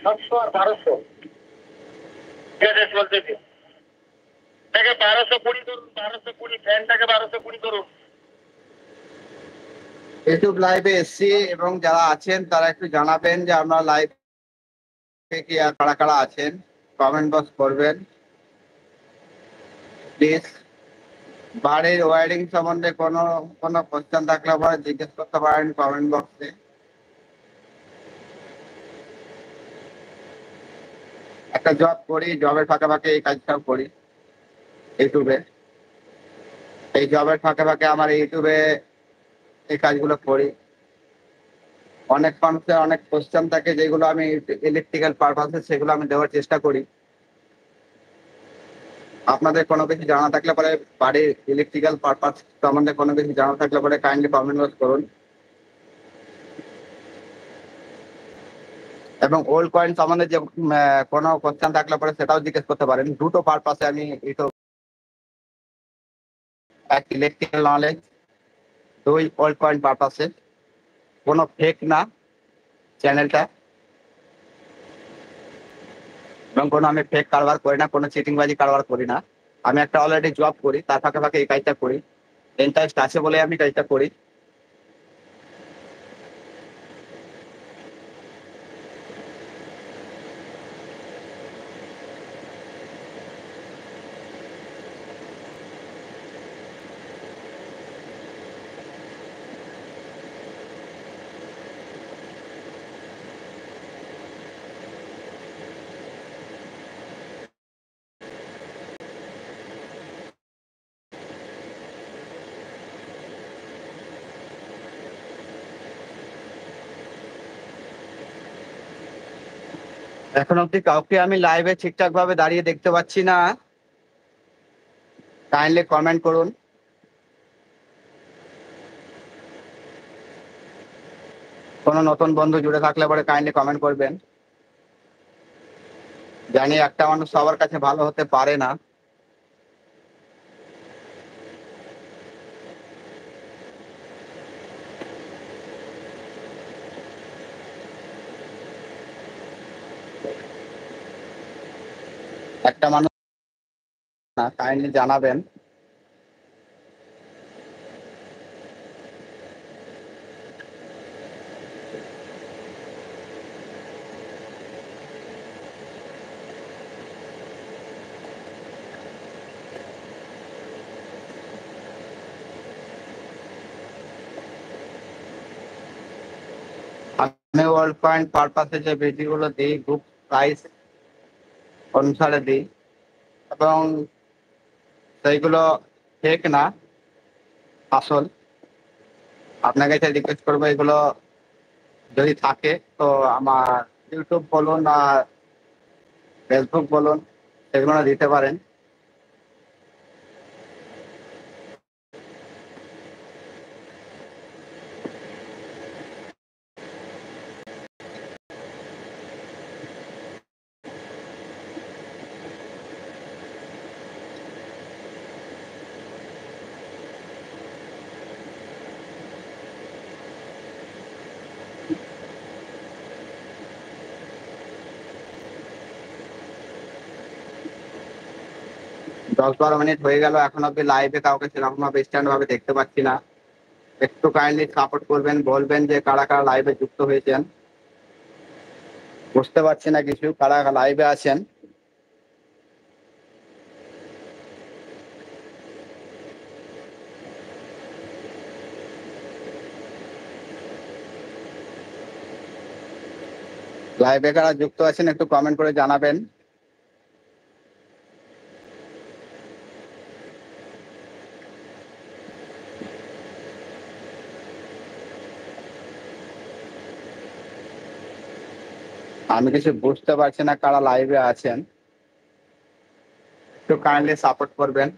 700 আর 1200 বলতেছি এটাকে 1220 করুন, 1220 ফ্যানটাকে 1220 করুন। ইউটিউব লাইভে এসছি এবং যারা আছেন তারা একটু জানাবেন যে আমরা লাইভ কি আর কারা কারা আছেন, কমেন্ট বক্স করবেন প্লিজ। বাড়ির ওয়ারিং সম্বন্ধে কোনো কোনো কোশ্চেন থাকলে পরে জিজ্ঞেস করতে পারেন কমেন্ট বক্সে। একটা জব করি, জবের ফাঁকে ফাঁকে এই কাজটাও করি ইউটিউবে। এই জবের ফাঁকে ফাঁকে আমার ইউটিউবে এই কাজগুলো করি। অনেক মানুষের অনেক কোশ্চেন থাকে যেগুলো আমি ইলেকট্রিক্যাল পারপাসে সেগুলো আমি দেওয়ার চেষ্টা করি। আপনাদের কোনো কিছু জানা থাকলে পরে বাড়ির ইলেকট্রিক্যাল পারপাস সম্বন্ধে কোনো কিছু জানা থাকলে পরে কাইন্ডলি কমেন্ট বক্স করুন। এবং ওল্ড কয়েন সম্বন্ধে যে কোনো কোশ্চেন থাকলে পরে সেটাও জিজ্ঞেস করতে পারেন। দুটো পারপাসে আমি ইউটিউব, এক ইলেকট্রিক্যাল নলেজ, দুই ওল্ড কয়েন পারপাসে। কোনো ফেক না চ্যানেলটা, এবং কোনো আমি ফেক কারবার করি না, কোনো চিটিংবাজি কারবার করি না। আমি একটা অলরেডি জব করি, তার ফাঁকে ফাঁকে এই কাজটা করি। ইন্টারেস্ট আছে বলে আমি কাজটা করি। এখন অব্দি কাউকে আমি লাইভে ঠিকঠাক ভাবে দাঁড়িয়ে দেখতে পাচ্ছি না, কাইন্ডলি কমেন্ট করুন। কোনো নতুন বন্ধু জুড়ে থাকলে পরে কাইন্ডলি কমেন্ট করবেন। জানি একটা মানুষ সবার কাছে ভালো হতে পারে না। একটা মানুষ না, কাইন্ডলি জানাবেন। আমি ওয়ার্ল্ড পয়েন্ট পারপাসে যে ভিডিওগুলো দিই গ্রুপ প্রাইস অনুসারে দিই, এবং সেইগুলো ফেক না, আসল। আপনাকে রিকোয়েস্ট করবো এগুলো যদি থাকে তো আমার ইউটিউব বলুন আর ফেসবুক বলুন, সেগুলো দিতে পারেন। দশ 12 মিনিট হয়ে গেল, এখন অব্দি লাইভে কাউকে সেরকম ভাবে স্ট্যান্ড ভাবে দেখতে পাচ্ছি না। একটু কাইন্ডলি সাপোর্ট করবেন, বলবেন যে কারা কারা লাইভে যুক্ত হয়েছেন। বুঝতে পারছি না কিছু, কারা লাইভে আছেন। লাইভে কারা যুক্ত আছেন একটু কমেন্ট করে জানাবেন। আমি কিছু বুঝতে পারছি না কারা লাইভে আছেন, একটু কাইন্ডলি সাপোর্ট করবেন।